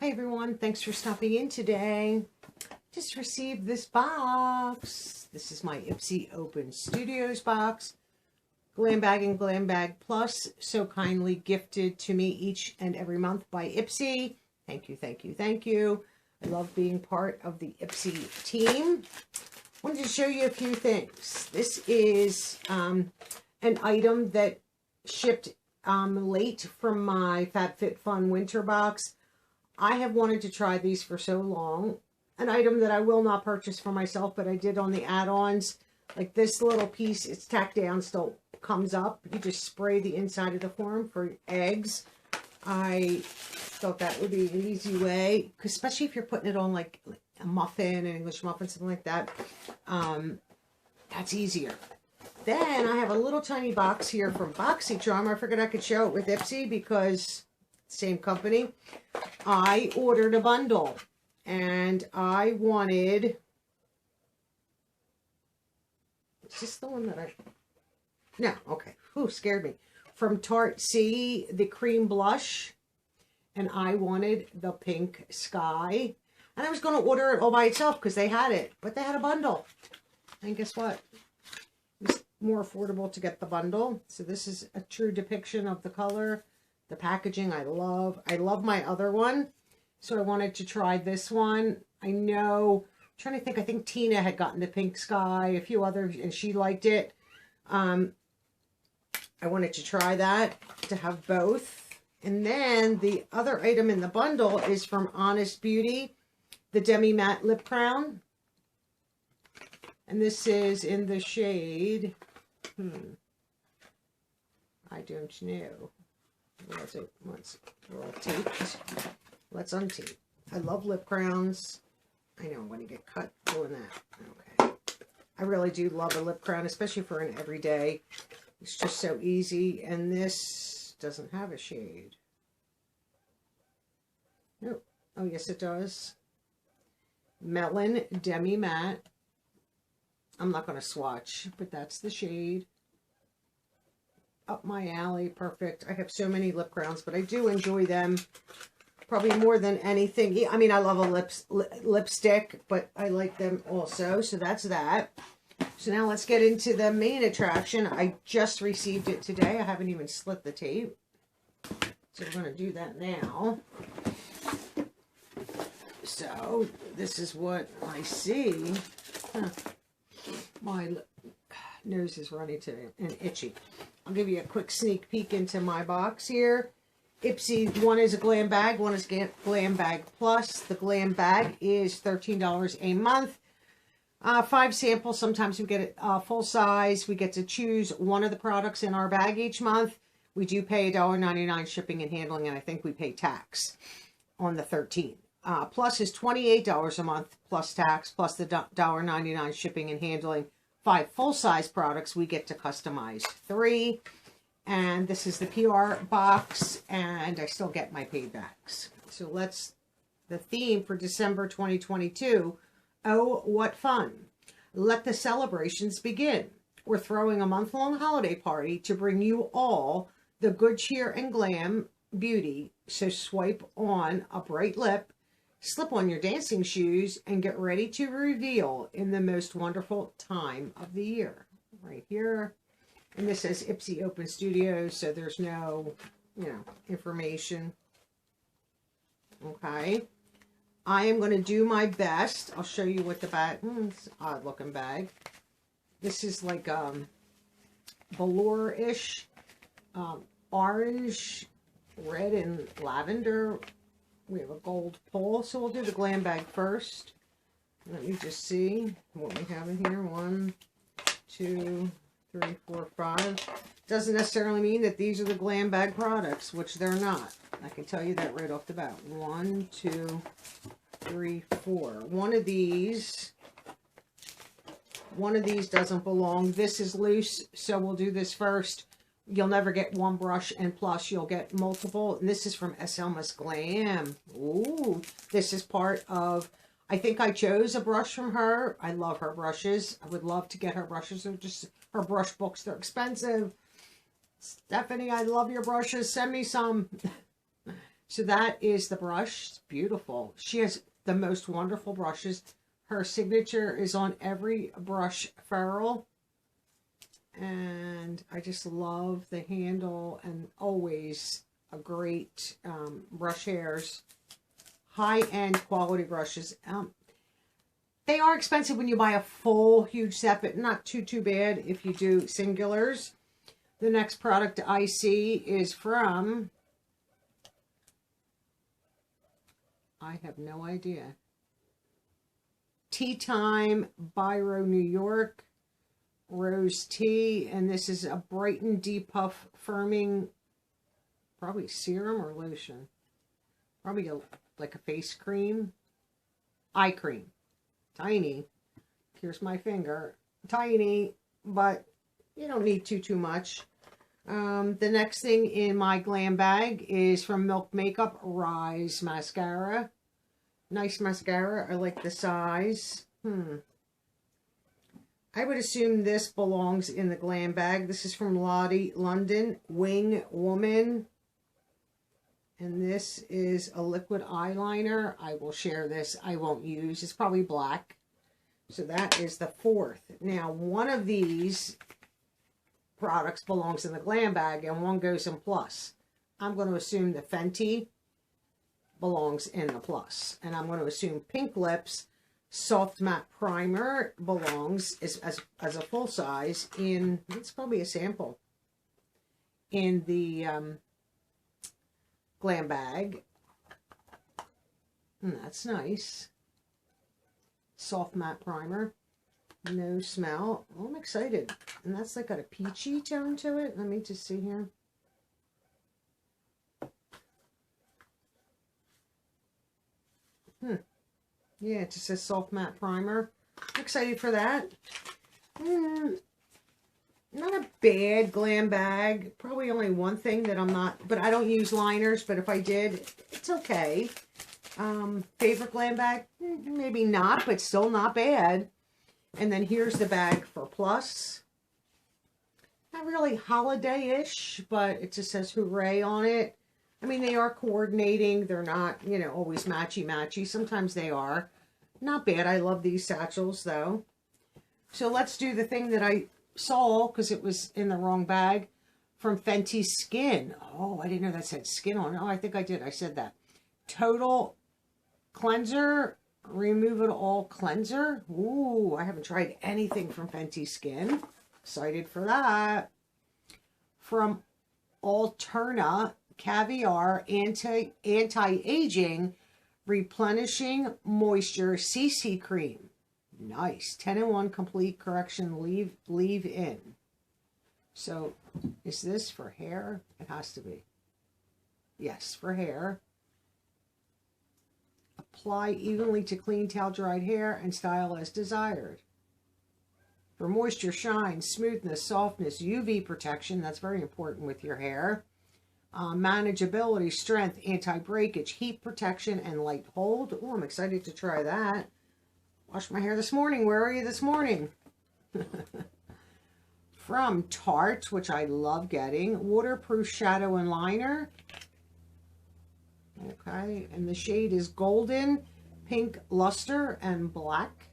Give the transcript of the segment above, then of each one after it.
Hi everyone, thanks for stopping in today. Just received this box. This is my Ipsy Open Studios box. Glam Bag and Glam Bag Plus, so kindly gifted to me each and every month by Ipsy. Thank you, thank you, thank you. I love being part of the Ipsy team. Wanted to show you a few things. This is an item that shipped late from my FabFitFun winter box. I have wanted to try these for so long. An item that I will not purchase for myself, but I did on the add-ons. Like this little piece, it's tacked down, still comes up. You just spray the inside of the form for eggs. I thought that would be an easy way, especially if you're putting it on like a muffin, an English muffin, something like that. That's easier. Then I have a little tiny box here from BoxyCharm. I figured I could show it with Ipsy because same company. I ordered a bundle and I wanted, is this the one that no, okay. Ooh, scared me. From Tarte C, the cream blush, and I wanted the pink sky. And I was going to order it all by itself because they had it, but they had a bundle. And guess what? It was more affordable to get the bundle. So this is a true depiction of the color. The packaging I love. I love my other one. So I wanted to try this one. I know, I'm trying to think, I think Tina had gotten the pink sky, a few others, and she liked it. I wanted to try that, to have both. And then the other item in the bundle is from Honest Beauty, the Demi Matte Lip Crown. And this is in the shade, I don't know. Once we're all taped, let's untape. I love lip crowns. I know I'm going to get cut doing that. Okay. I really do love a lip crown, especially for an everyday. It's just so easy. And this doesn't have a shade. Nope. Oh, yes, it does. Melon Demi Matte. I'm not going to swatch, but that's the shade. Up my alley. Perfect. I have so many lip crowns, but I do enjoy them probably more than anything. I mean, I love a lipstick, but I like them also. So that's that. So now let's get into the main attraction. I just received it today. I haven't even slit the tape. So we're going to do that now. So this is what I see. My nose is running today and itchy. I'll give you a quick sneak peek into my box here. Ipsy, one is a glam bag, one is glam bag plus. The glam bag is $13 a month. 5 samples. Sometimes we get it full size. We get to choose one of the products in our bag each month. We do pay $1.99 shipping and handling, and I think we pay tax on the 13. Plus is $28 a month plus tax, plus the $1.99 shipping and handling. 5 full-size products, we get to customize 3. And this is the PR box, and I still get my paybacks. So the theme for December 2022, oh, what fun. Let the celebrations begin. We're throwing a month-long holiday party to bring you all the good cheer and glam beauty. So swipe on a bright lip, slip on your dancing shoes, and get ready to reveal in the most wonderful time of the year. Right here. And this says Ipsy Open Studios, so there's no, information. Okay. I am going to do my best. I'll show you what the bag, it's an odd looking bag. This is like velour-ish, orange, red, and lavender. We have a gold pull, so we'll do the glam bag first. Let me just see what we have in here. 1, 2, 3, 4, 5. Doesn't necessarily mean that these are the glam bag products, which they're not. I can tell you that right off the bat. 1, 2, 3, 4. One of these doesn't belong. This is loose, so we'll do this first. You'll never get one brush, and plus you'll get multiple. And this is from Selma's Glam. Ooh, this is part of, I think I chose a brush from her. I love her brushes. I would love to get her brushes. They're just her brush books. They're expensive. Stephanie, I love your brushes. Send me some. So that is the brush. It's beautiful. She has the most wonderful brushes. Her signature is on every brush ferrule. And I just love the handle, and always a great brush hairs. High-end quality brushes. They are expensive when you buy a full huge set, but not too bad if you do singulars. The next product I see is from, I have no idea, Tea Time, Biro, New York, Rose Tea, and this is a Brighten Depuff Firming, probably serum or lotion, probably like a face cream, eye cream, tiny, here's my finger, tiny, but you don't need too much. The next thing in my glam bag is from Milk Makeup, Rise Mascara. Nice mascara. I like the size. I would assume this belongs in the glam bag. This is from Lottie London, Wing Woman. And this is a liquid eyeliner. I will share this. I won't use. It's probably black. So that is the fourth. Now, one of these products belongs in the glam bag and one goes in plus. I'm going to assume the Fenty belongs in the plus, and I'm going to assume Pink Lips Soft Matte Primer belongs as a full size in, it's probably a sample, in the glam bag. And that's nice. Soft Matte Primer. No smell. Oh, I'm excited. And that's like got a peachy tone to it. Let me just see here. Yeah, it just says Soft Matte Primer. I'm excited for that. Not a bad glam bag. Probably only one thing that I'm not, but I don't use liners, but if I did, it's okay. Favorite glam bag? Maybe not, but still not bad. And then here's the bag for plus. Not really holiday-ish, but it just says hooray on it. I mean, they are coordinating. They're not, you know, always matchy-matchy. Sometimes they are. Not bad. I love these satchels, though. So let's do the thing that I saw, because it was in the wrong bag, from Fenty Skin. Oh, I didn't know that said skin on it. Oh, I think I did. I said that. Total Cleanser. Remove It All Cleanser. Ooh, I haven't tried anything from Fenty Skin. Excited for that. From Alterna Caviar Anti-Aging Replenishing Moisture CC Cream. Nice. 10-in-1 Complete Correction Leave-In. So, is this for hair? It has to be. Yes, for hair. Apply evenly to clean, towel-dried hair and style as desired. For moisture, shine, smoothness, softness, UV protection, that's very important with your hair. Manageability, strength, anti-breakage, heat protection, and light hold. Oh, I'm excited to try that. Washed my hair this morning. Where are you this morning? From Tarte, which I love getting, Waterproof Shadow and Liner. Okay, and the shade is Golden, Pink Luster, and Black.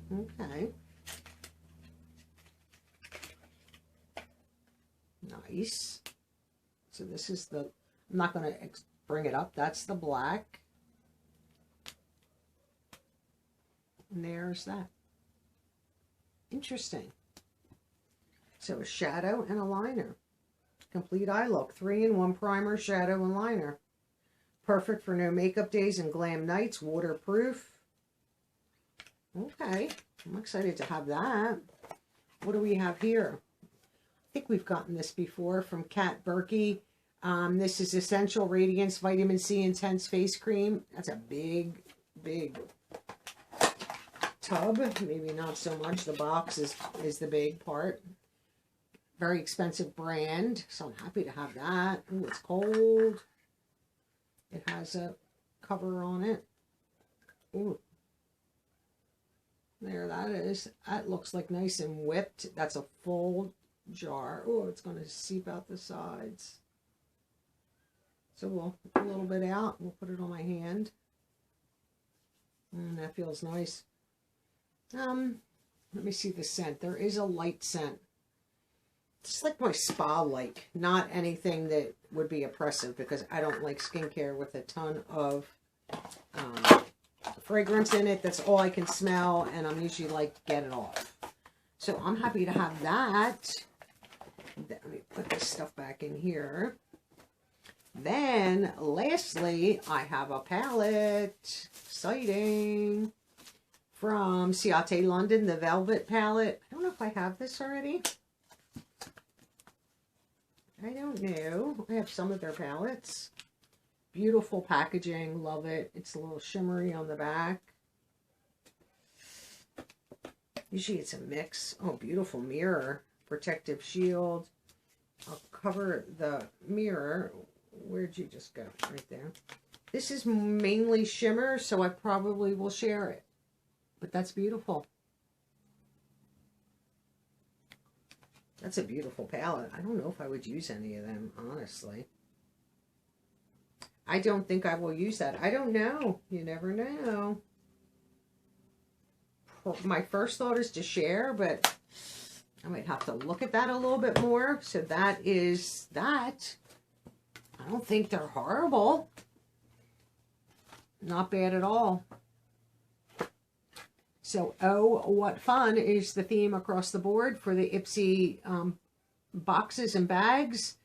Okay. Nice. So this is the, I'm not going to bring it up. That's the black. And there's that. Interesting. So a shadow and a liner. Complete eye look. 3-in-1 primer, shadow, and liner. Perfect for no makeup days and glam nights. Waterproof. Okay. I'm excited to have that. What do we have here? I think we've gotten this before from Kat Berkey. This is Essential Radiance Vitamin C Intense Face Cream. That's a big tub. Maybe not so much. The box is the big part. Very expensive brand, so I'm happy to have that. Ooh, it's cold. It has a cover on it. Ooh. There that is. That looks like nice and whipped. That's a full jar. Oh, it's going to seep out the sides. So we'll put a little bit out. We'll put it on my hand. And that feels nice. Let me see the scent. There is a light scent. It's like my spa-like, not anything that would be oppressive, because I don't like skincare with a ton of fragrance in it. That's all I can smell, and I'm usually like, get it off. So I'm happy to have that. Let me put this stuff back in here. Then, lastly, I have a palette. Exciting. From Ciate London, the Velvet palette. I don't know if I have this already. I don't know. I have some of their palettes. Beautiful packaging. Love it. It's a little shimmery on the back. Usually it's a mix. Oh, beautiful mirror. Protective shield. I'll cover the mirror. Where'd you just go? Right there. This is mainly shimmer, so I probably will share it. But that's beautiful. That's a beautiful palette. I don't know if I would use any of them, honestly. I don't think I will use that. I don't know. You never know. My first thought is to share, but I might have to look at that a little bit more. So that is that. I don't think they're horrible. Not bad at all. So, oh, what fun is the theme across the board for the Ipsy boxes and bags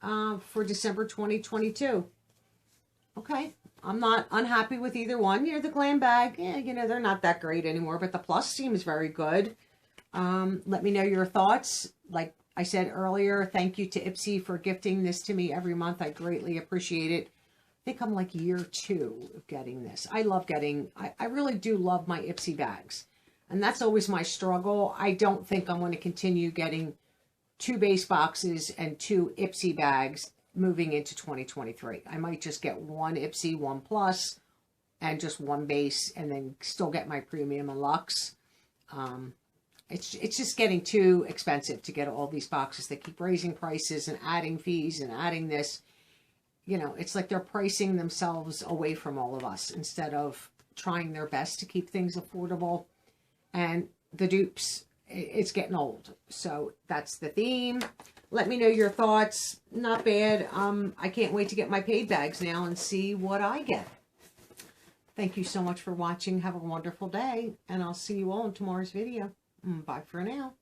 for December 2022. Okay, I'm not unhappy with either one. You know, the glam bag, yeah, you know, they're not that great anymore, but the plus seems very good. Let me know your thoughts. Like I said earlier, thank you to Ipsy for gifting this to me every month. I greatly appreciate it. I think I'm like year 2 of getting this. I love getting, I really do love my Ipsy bags. And that's always my struggle. I don't think I'm going to continue getting 2 base boxes and 2 Ipsy bags moving into 2023. I might just get 1 Ipsy, 1 plus, and just 1 base, and then still get my premium and luxe. It's just getting too expensive to get all these boxes. They keep raising prices and adding fees and adding this. You know, it's like they're pricing themselves away from all of us instead of trying their best to keep things affordable. And the dupes, it's getting old. So that's the theme. Let me know your thoughts. Not bad. I can't wait to get my paid bags now and see what I get. Thank you so much for watching. Have a wonderful day. And I'll see you all in tomorrow's video. Bye for now.